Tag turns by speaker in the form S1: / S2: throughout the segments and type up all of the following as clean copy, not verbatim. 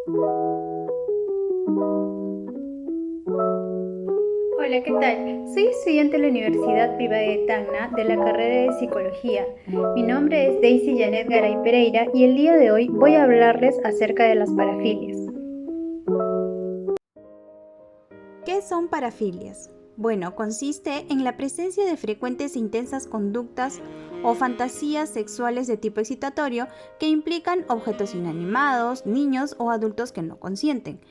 S1: Hola, ¿qué tal? Soy estudiante de la Universidad Privada de Tacna de la carrera de Psicología. Mi nombre es Daisy Janet Garay Pereira y el día de hoy voy a hablarles acerca de las parafilias.
S2: ¿Qué son parafilias? Bueno, consiste en la presencia de frecuentes e intensas conductas o fantasías sexuales de tipo excitatorio que implican objetos inanimados, niños o adultos que no consienten,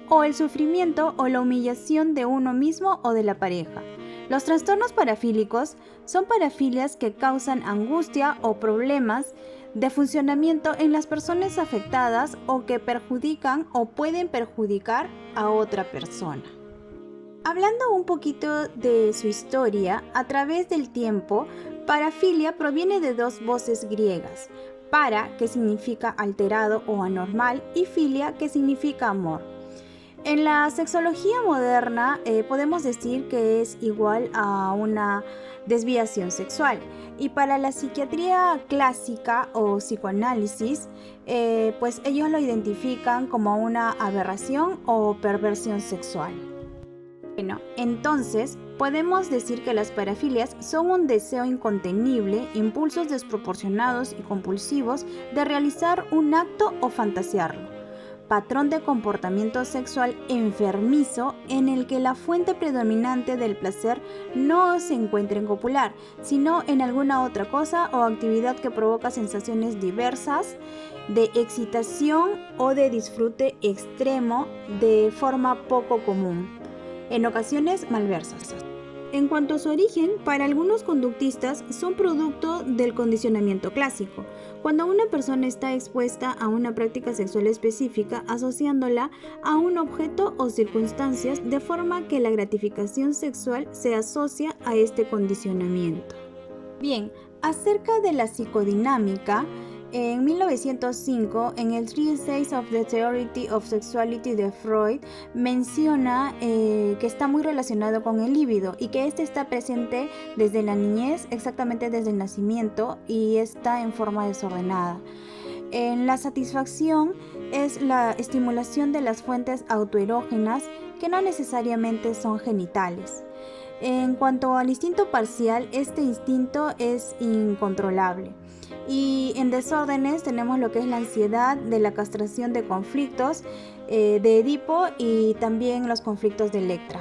S2: o el sufrimiento o la humillación de uno mismo o de la pareja. Los trastornos parafílicos son parafilias que causan angustia o problemas de funcionamiento en las personas afectadas o que perjudican o pueden perjudicar a otra persona. Hablando un poquito de su historia, a través del tiempo, parafilia proviene de dos voces griegas: para, que significa alterado o anormal, y filia, que significa amor. En la sexología moderna podemos decir que es igual a una desviación sexual, y para la psiquiatría clásica o psicoanálisis, pues ellos lo identifican como una aberración o perversión sexual. Bueno, entonces podemos decir que las parafilias son un deseo incontenible, impulsos desproporcionados y compulsivos de realizar un acto o fantasearlo, patrón de comportamiento sexual enfermizo en el que la fuente predominante del placer no se encuentra en copular, sino en alguna otra cosa o actividad que provoca sensaciones diversas de excitación o de disfrute extremo de forma poco común, en ocasiones malversas. En cuanto a su origen, para algunos conductistas son producto del condicionamiento clásico, cuando una persona está expuesta a una práctica sexual específica asociándola a un objeto o circunstancias de forma que la gratificación sexual se asocia a este condicionamiento. Bien, acerca de la psicodinámica, en 1905, en el Three Essays of the Theory of Sexuality de Freud, menciona que está muy relacionado con el líbido y que este está presente desde la niñez, exactamente desde el nacimiento, y está en forma desordenada. En la satisfacción es la estimulación de las fuentes autoerógenas que no necesariamente son genitales. En cuanto al instinto parcial, este instinto es incontrolable. Y en desórdenes tenemos lo que es la ansiedad de la castración de conflictos de Edipo y también los conflictos de Electra.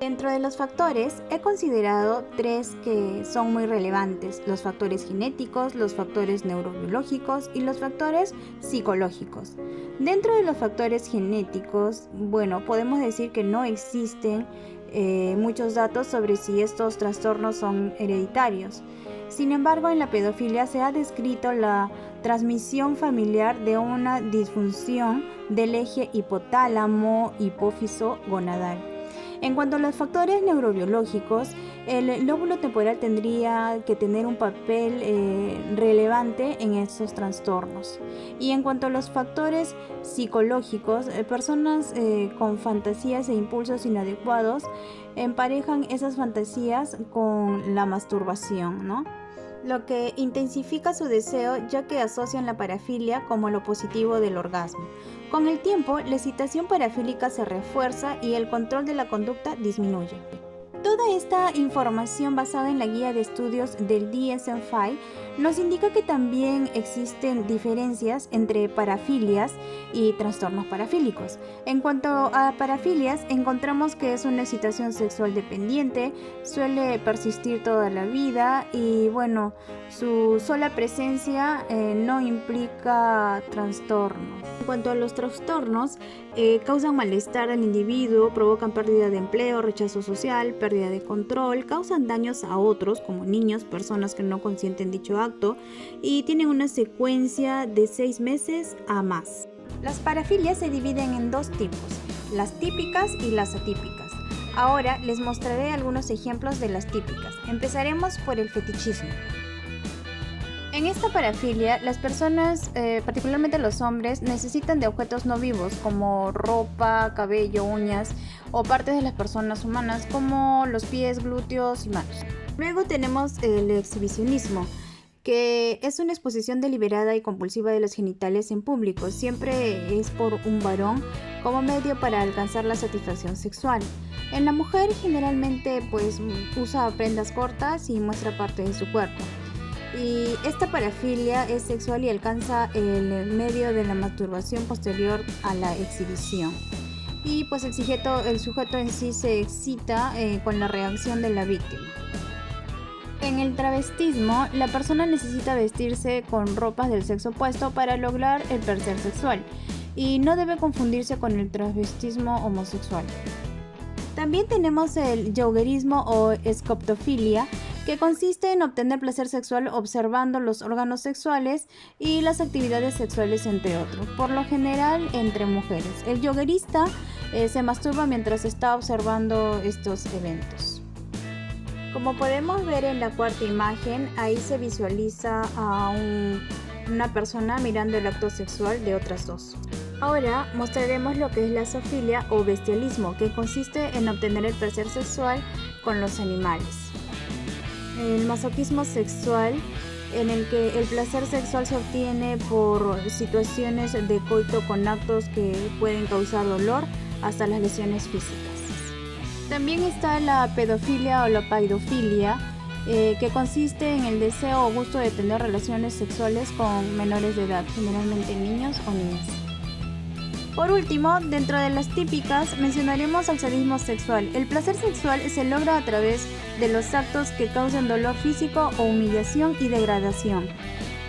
S2: Dentro de los factores he considerado tres que son muy relevantes: los factores genéticos, los factores neurobiológicos y los factores psicológicos. Dentro de los factores genéticos, bueno, podemos decir que no existen muchos datos sobre si estos trastornos son hereditarios. Sin embargo, en la pedofilia se ha descrito la transmisión familiar de una disfunción del eje hipotálamo-hipófiso gonadal. En cuanto a los factores neurobiológicos, el lóbulo temporal tendría que tener un papel relevante en estos trastornos. Y en cuanto a los factores psicológicos, personas con fantasías e impulsos inadecuados emparejan esas fantasías con la masturbación, ¿no?, lo que intensifica su deseo, ya que asocian la parafilia como lo positivo del orgasmo. Con el tiempo, la excitación parafílica se refuerza y el control de la conducta disminuye. Toda esta información basada en la guía de estudios del DSM-5 nos indica que también existen diferencias entre parafilias y trastornos parafílicos. En cuanto a parafilias, encontramos que es una excitación sexual dependiente, suele persistir toda la vida y bueno, su sola presencia no implica trastornos. En cuanto a los trastornos, causan malestar al individuo, provocan pérdida de empleo, rechazo social, pérdida de control, causan daños a otros como niños, personas que no consienten dicho acto, y tienen una secuencia de 6 meses a más. Las parafilias se dividen en dos tipos: las típicas y las atípicas. Ahora les mostraré algunos ejemplos de las típicas. Empezaremos por el fetichismo. En esta parafilia, las personas, particularmente los hombres, necesitan de objetos no vivos como ropa, cabello, uñas o partes de las personas humanas como los pies, glúteos y manos. Luego tenemos el exhibicionismo, que es una exposición deliberada y compulsiva de los genitales en público. Siempre es por un varón como medio para alcanzar la satisfacción sexual. En la mujer generalmente usa prendas cortas y muestra parte de su cuerpo. Y esta parafilia es sexual y alcanza el medio de la masturbación posterior a la exhibición. Y pues el sujeto en sí se excita con la reacción de la víctima. En el travestismo, la persona necesita vestirse con ropas del sexo opuesto para lograr el placer sexual y no debe confundirse con el travestismo homosexual. También tenemos el voyeurismo o escoptofilia, que consiste en obtener placer sexual observando los órganos sexuales y las actividades sexuales, entre otros, por lo general entre mujeres. El voyeurista se masturba mientras está observando estos eventos. Como podemos ver en la cuarta imagen, ahí se visualiza a una persona mirando el acto sexual de otras dos. Ahora mostraremos lo que es la zoofilia o bestialismo, que consiste en obtener el placer sexual con los animales. El masoquismo sexual, en el que el placer sexual se obtiene por situaciones de coito con actos que pueden causar dolor hasta las lesiones físicas. También está la pedofilia o la paidofilia, que consiste en el deseo o gusto de tener relaciones sexuales con menores de edad, generalmente niños o niñas. Por último, dentro de las típicas, mencionaremos al sadismo sexual. El placer sexual se logra a través de los actos que causen dolor físico o humillación y degradación.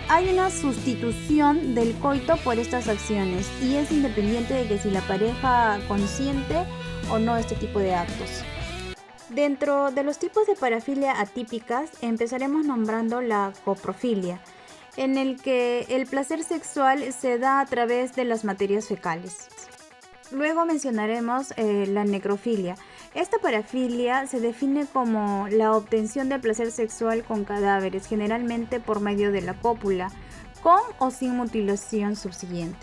S2: Hay una sustitución del coito por estas acciones y es independiente de que si la pareja consiente o no este tipo de actos. Dentro de los tipos de parafilia atípicas, empezaremos nombrando la coprofilia, en el que el placer sexual se da a través de las materias fecales. Luego mencionaremos la necrofilia. Esta parafilia se define como la obtención de placer sexual con cadáveres, generalmente por medio de la cópula, con o sin mutilación subsiguiente.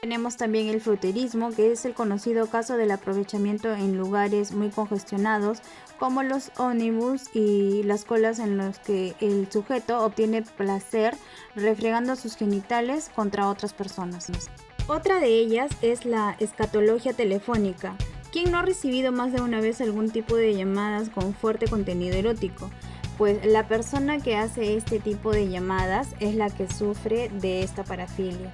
S2: Tenemos también el fruterismo, que es el conocido caso del aprovechamiento en lugares muy congestionados, como los ómnibus y las colas, en los que el sujeto obtiene placer refregando sus genitales contra otras personas. Otra de ellas es la escatología telefónica. ¿Quién no ha recibido más de una vez algún tipo de llamadas con fuerte contenido erótico? Pues la persona que hace este tipo de llamadas es la que sufre de esta parafilia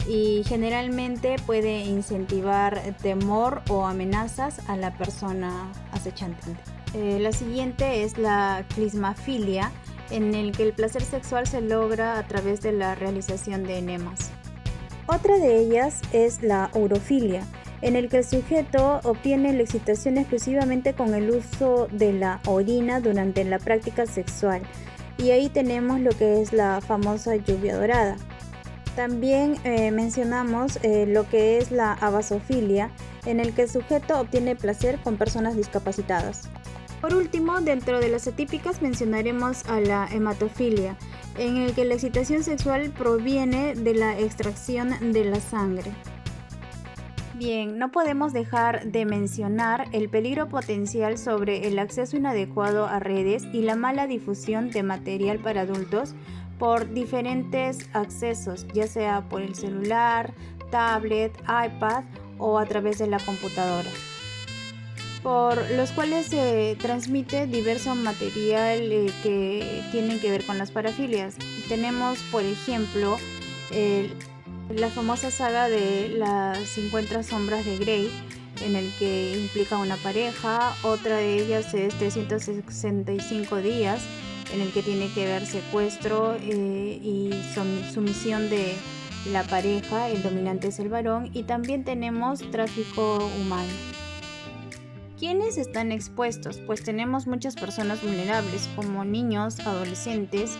S2: y generalmente puede incentivar temor o amenazas a la persona acechante. La siguiente es la clismafilia, en el que el placer sexual se logra a través de la realización de enemas. Otra de ellas es la urofilia, en el que el sujeto obtiene la excitación exclusivamente con el uso de la orina durante la práctica sexual. Y ahí tenemos lo que es la famosa lluvia dorada. También mencionamos lo que es la abasofilia, en el que el sujeto obtiene placer con personas discapacitadas. Por último, dentro de las atípicas mencionaremos a la hematofilia, en el que la excitación sexual proviene de la extracción de la sangre. Bien, no podemos dejar de mencionar el peligro potencial sobre el acceso inadecuado a redes y la mala difusión de material para adultos por diferentes accesos, ya sea por el celular, tablet, iPad o a través de la computadora, por los cuales se transmite diverso material que tienen que ver con las parafilias. Tenemos, por ejemplo, la famosa saga de las 50 sombras de Grey, en el que implica una pareja. Otra de ellas es 365 días, en el que tiene que ver secuestro y sumisión de la pareja. El dominante es el varón. Y también tenemos tráfico humano. ¿Quiénes están expuestos? Pues tenemos muchas personas vulnerables, como niños, adolescentes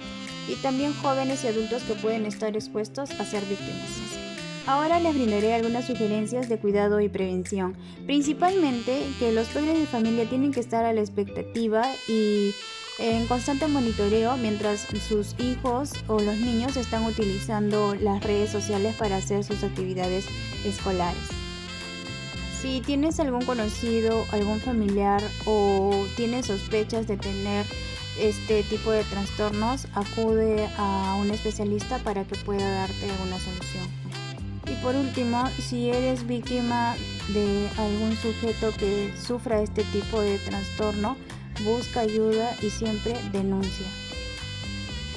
S2: y también jóvenes y adultos que pueden estar expuestos a ser víctimas. Ahora les brindaré algunas sugerencias de cuidado y prevención. Principalmente que los padres de familia tienen que estar a la expectativa y en constante monitoreo mientras sus hijos o los niños están utilizando las redes sociales para hacer sus actividades escolares. Si tienes algún conocido, algún familiar o tienes sospechas de tener este tipo de trastornos, acude a un especialista para que pueda darte una solución. Y por último, si eres víctima de algún sujeto que sufra este tipo de trastorno, busca ayuda y siempre denuncia.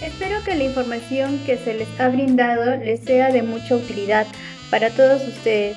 S1: Espero que la información que se les ha brindado les sea de mucha utilidad para todos ustedes.